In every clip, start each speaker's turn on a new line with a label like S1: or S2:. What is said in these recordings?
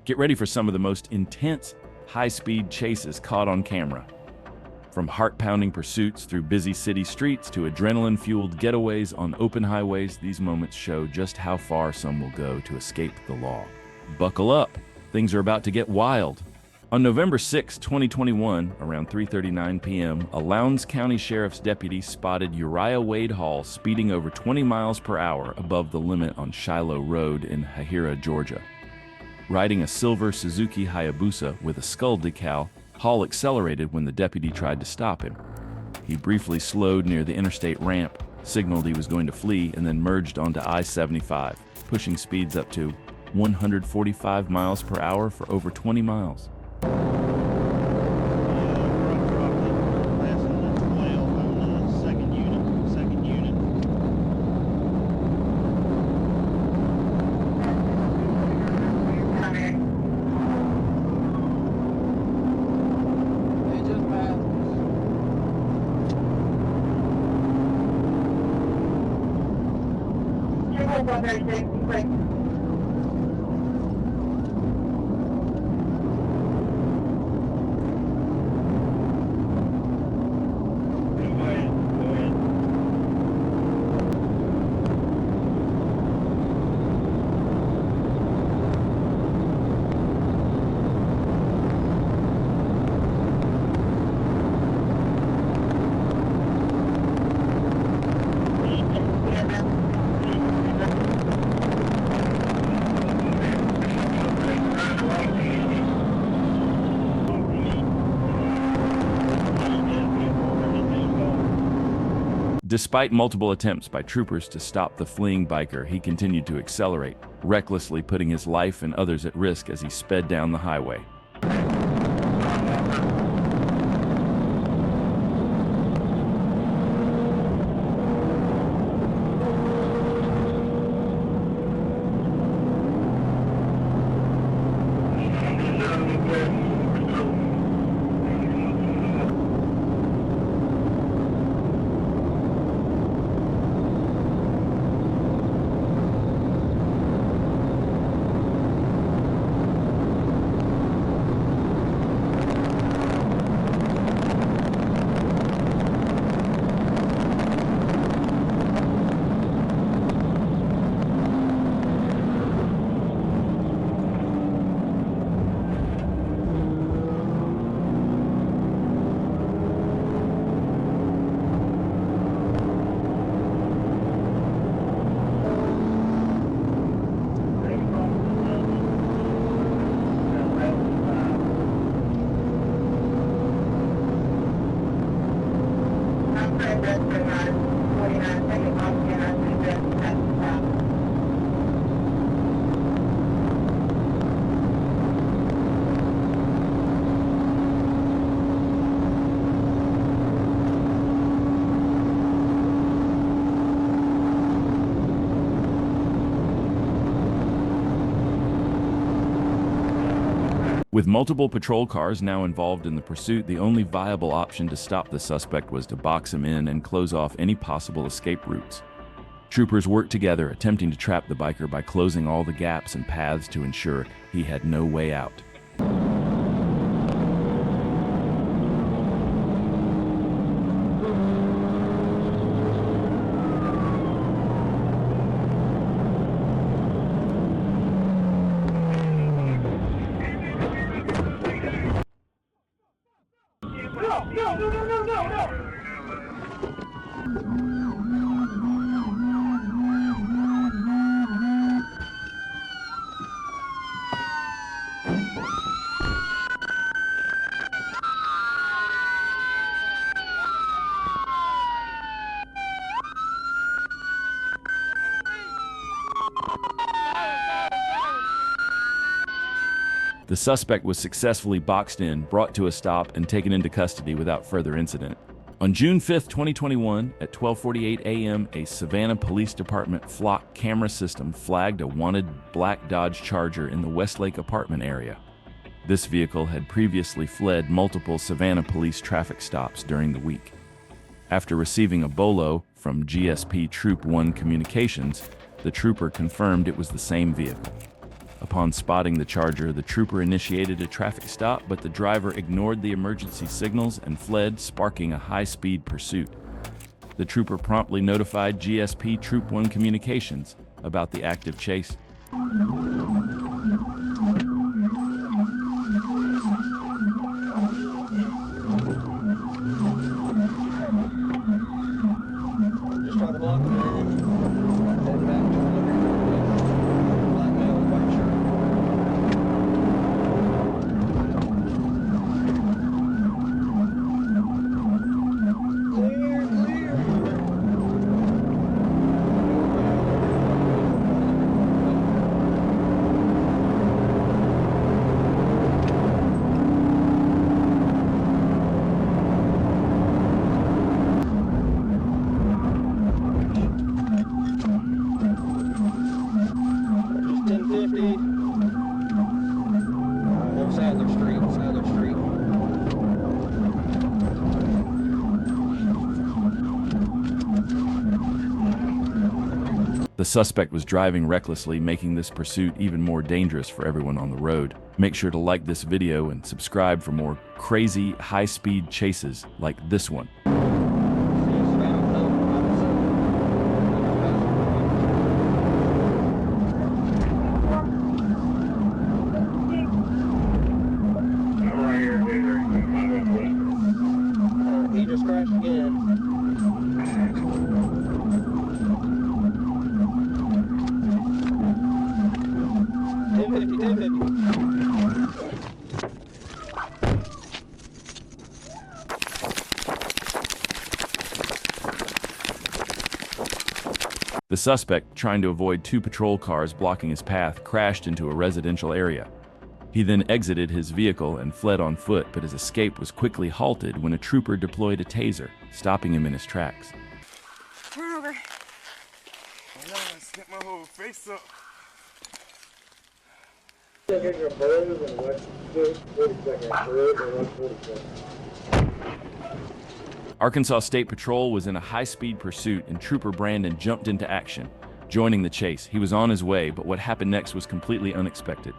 S1: Get ready for some of the most intense, high-speed chases caught on camera. From heart-pounding pursuits through busy city streets to adrenaline-fueled getaways on open highways, these moments show just how far some will go to escape the law. Buckle up, things are about to get wild. On November 6, 2021, around 3:39 p.m., a Lowndes County Sheriff's deputy spotted Uriah Wade Hall speeding over 20 miles per hour above the limit on Shiloh Road in Hahira, Georgia. Riding a silver Suzuki Hayabusa with a skull decal, Hall accelerated when the deputy tried to stop him. He briefly slowed near the interstate ramp, signaled he was going to flee, and then merged onto I-75, pushing speeds up to 145 miles per hour for over 20 miles. Despite multiple attempts by troopers to stop the fleeing biker, he continued to accelerate, recklessly putting his life and others at risk as he sped down the highway. With multiple patrol cars now involved in the pursuit, the only viable option to stop the suspect was to box him in and close off any possible escape routes. Troopers worked together, attempting to trap the biker by closing all the gaps and paths to ensure he had no way out. The suspect was successfully boxed in, brought to a stop, and taken into custody without further incident. On June 5, 2021, at 12:48 a.m., a Savannah Police Department flock camera system flagged a wanted black Dodge Charger in the Westlake apartment area. This vehicle had previously fled multiple Savannah police traffic stops during the week. After receiving a bolo from GSP Troop 1 Communications, the trooper confirmed it was the same vehicle. Upon spotting the Charger, the trooper initiated a traffic stop, but the driver ignored the emergency signals and fled, sparking a high-speed pursuit. The trooper promptly notified GSP Troop 1 Communications about the active chase.
S2: Just try to block him in. Head back to the black male with white shirt. Clear, clear. Sadler Street.
S1: The suspect was driving recklessly, making this pursuit even more dangerous for everyone on the road. Make sure to like this video and subscribe for more crazy, high-speed chases like this one.
S2: He just crashed again.
S1: The suspect, trying to avoid two patrol cars blocking his path, crashed into a residential area. He then exited his vehicle and fled on foot, but his escape was quickly halted when a trooper deployed a taser, stopping him in his tracks.
S3: Turn over. Oh, I snap my whole face up.
S1: Arkansas State Patrol was in a high-speed pursuit and Trooper Brandon jumped into action, joining the chase. He was on his way, but what happened next was completely unexpected.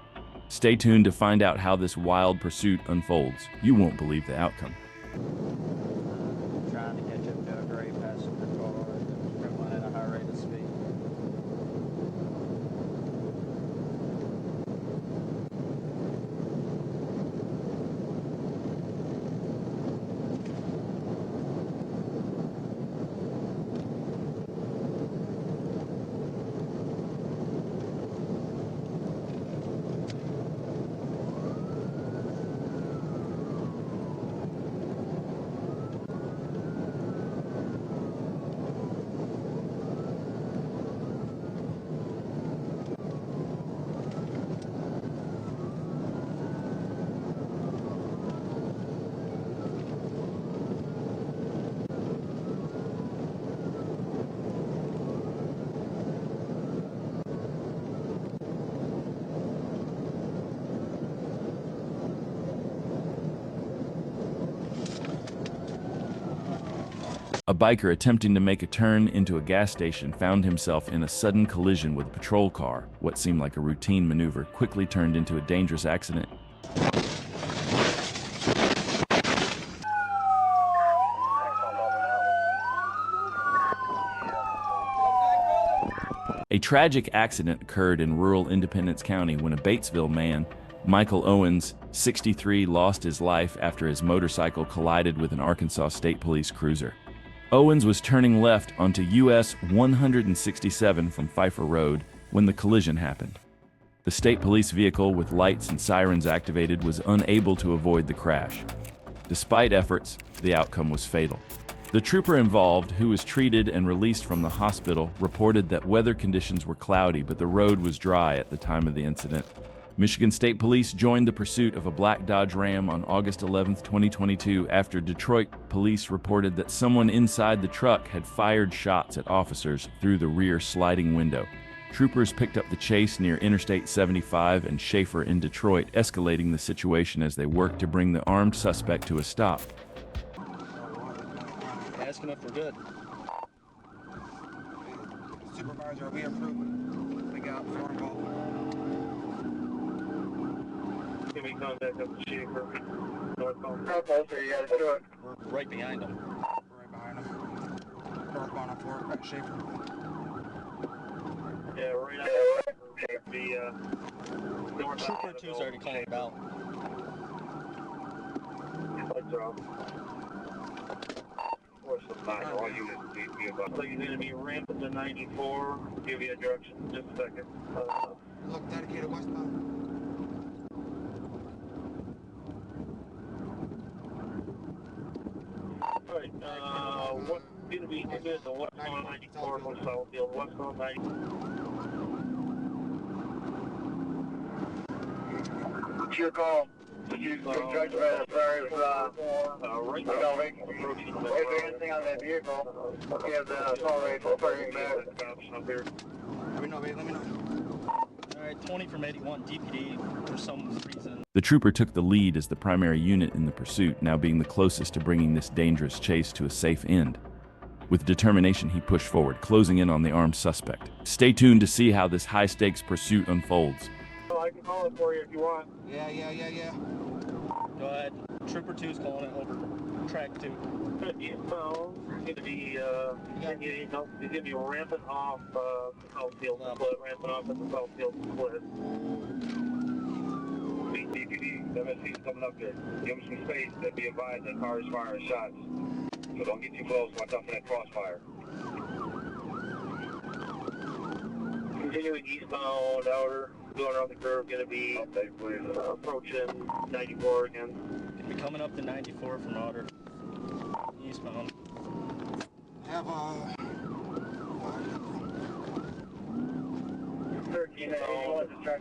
S1: Stay tuned to find out how this wild pursuit unfolds. You won't believe the outcome.
S2: Trying to catch up to a gray passenger car that was going at a high rate of speed.
S1: A biker attempting to make a turn into a gas station found himself in a sudden collision with a patrol car. What seemed like a routine maneuver quickly turned into a dangerous accident. A tragic accident occurred in rural Independence County when a Batesville man, Michael Owens, 63, lost his life after his motorcycle collided with an Arkansas State Police cruiser. Owens was turning left onto US 167 from Pfeiffer Road when the collision happened. The state police vehicle, with lights and sirens activated, was unable to avoid the crash. Despite efforts, the outcome was fatal. The trooper involved, who was treated and released from the hospital, reported that weather conditions were cloudy, but the road was dry at the time of the incident. Michigan State Police joined the pursuit of a black Dodge Ram on August 11, 2022, after Detroit police reported that someone inside the truck had fired shots at officers through the rear sliding window. Troopers picked up the chase near Interstate 75 and Schaefer in Detroit, escalating the situation as they worked to bring the armed suspect to a stop.
S2: Asking if we're good.
S3: Supervisor, are we approved? We got phone call.
S2: Can we contact up the Schaefer? Northbound.
S3: How close are you guys to it?
S4: We're right behind them. We're right behind them. Northbound on 4 at Schaefer.
S2: Yeah, right on the north.
S4: Trooper 2's already calling it out.
S2: Lights are off. What's the sign? All units need to be about. So you're going to be ramping to 94. Give you a direction in just a second.
S4: Look, dedicated westbound.
S2: Alright, what's going to be committed to westbound 94 from Southfield, westbound 94.
S3: What's your call? Did you judge as far as,
S2: Right
S3: you
S2: now,
S3: know,
S2: approaching the
S3: is there anything on that vehicle? You have the assault rifle firing back.
S2: up here.
S4: Let me know. Alright, 20 from 81, DPD, for some reason.
S1: The trooper took the lead as the primary unit in the pursuit, now being the closest to bringing this dangerous chase to a safe end. With determination, he pushed forward, closing in on the armed suspect. Stay tuned to see how this high-stakes pursuit unfolds.
S2: Well, I can call it for you if you want.
S4: Yeah. Go ahead. Trooper 2's calling it over. Track 2.
S2: Eastbound, he's going to be ramping off the Southfield split, ramping off at the Southfield split.
S5: DPD, MSC's coming up here. Give them some space, they'll be advised that car is firing shots. So don't get too close, watch out for that crossfire.
S2: Continuing eastbound, outer, going around the curve, going to be approaching 94 again.
S4: Gonna be coming up to 94 from outer. Eastbound. Have
S3: 13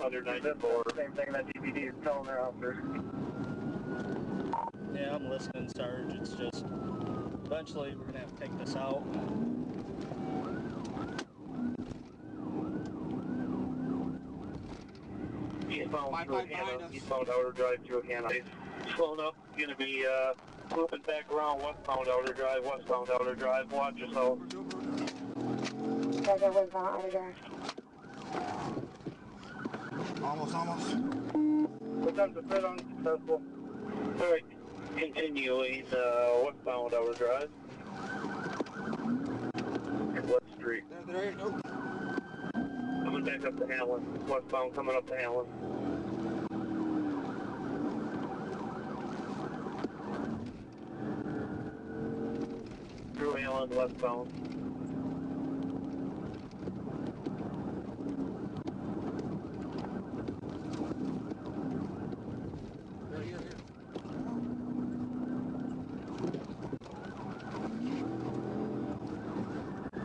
S2: under 94.
S3: Same thing that DPD is telling their officers.
S4: Yeah, I'm listening, Sarge. It's just eventually we're gonna have to take this out.
S2: Eastbound outer drive through Hannah. Slowing up, going to be looping back around westbound outer drive, watch yourself.
S4: Almost.
S3: What time's the fit on successful?
S2: Alright, continuing westbound outer drive. West Street.
S4: There you go.
S2: Coming back up to Allen. Westbound coming up to Allen. Through Allen, westbound.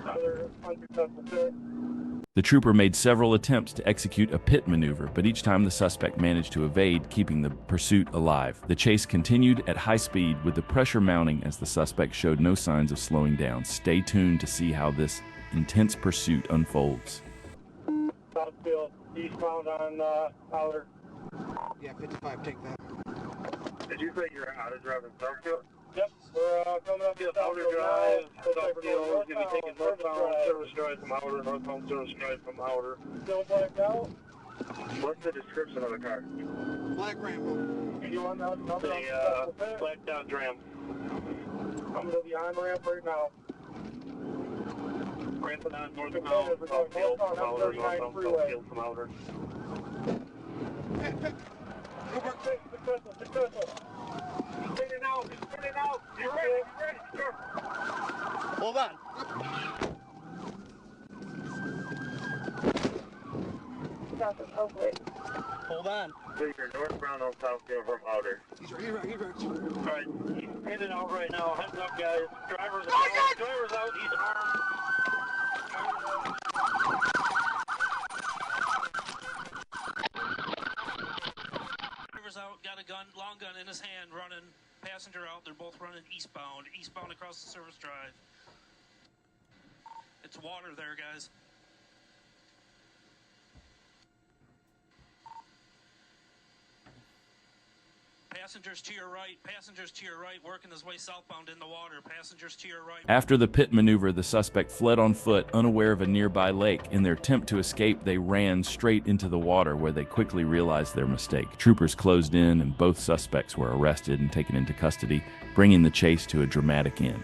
S3: Other unsuccessful fit.
S1: The trooper made several attempts to execute a pit maneuver, but each time the suspect managed to evade, keeping the pursuit alive. The chase continued at high speed, with the pressure mounting as the suspect showed no signs of slowing down. Stay tuned to see how this intense pursuit unfolds.
S3: Southfield, eastbound on outer.
S4: Yeah, 55, take that.
S2: Did you say you're outer driving Southfield?
S3: Yep, we're coming up to
S2: Outer drive, Southfield, you'll be taking northbound service drive from outer, northbound service drive from outer.
S3: Still blacked out.
S2: What's the description of the car?
S4: Black Rambo.
S3: You want that number on
S2: The
S3: successful fit?
S2: blacked out Dram.
S3: I'm going to be on ramp right now.
S2: Ramping on northbound Southfield from outer, northbound Southfield from outer.
S3: Successful.
S2: Spinning out, you're ready, sure.
S4: Hold on. Hold on.
S2: So you're northbound on Southfield from outer.
S4: He's right.
S2: Alright, he's spinning out right now. Heads up, guys. Driver's out, he's armed.
S6: Driver's out, got a gun, long gun in his hand, running. Passenger out, they're both running eastbound across the service drive. It's water there, guys. Passengers to your right. Passengers to your right. Working his way southbound in the water. Passengers to your right.
S1: After the pit maneuver, the suspect fled on foot, unaware of a nearby lake. In their attempt to escape, they ran straight into the water, where they quickly realized their mistake. Troopers closed in, and both suspects were arrested and taken into custody, bringing the chase to a dramatic end.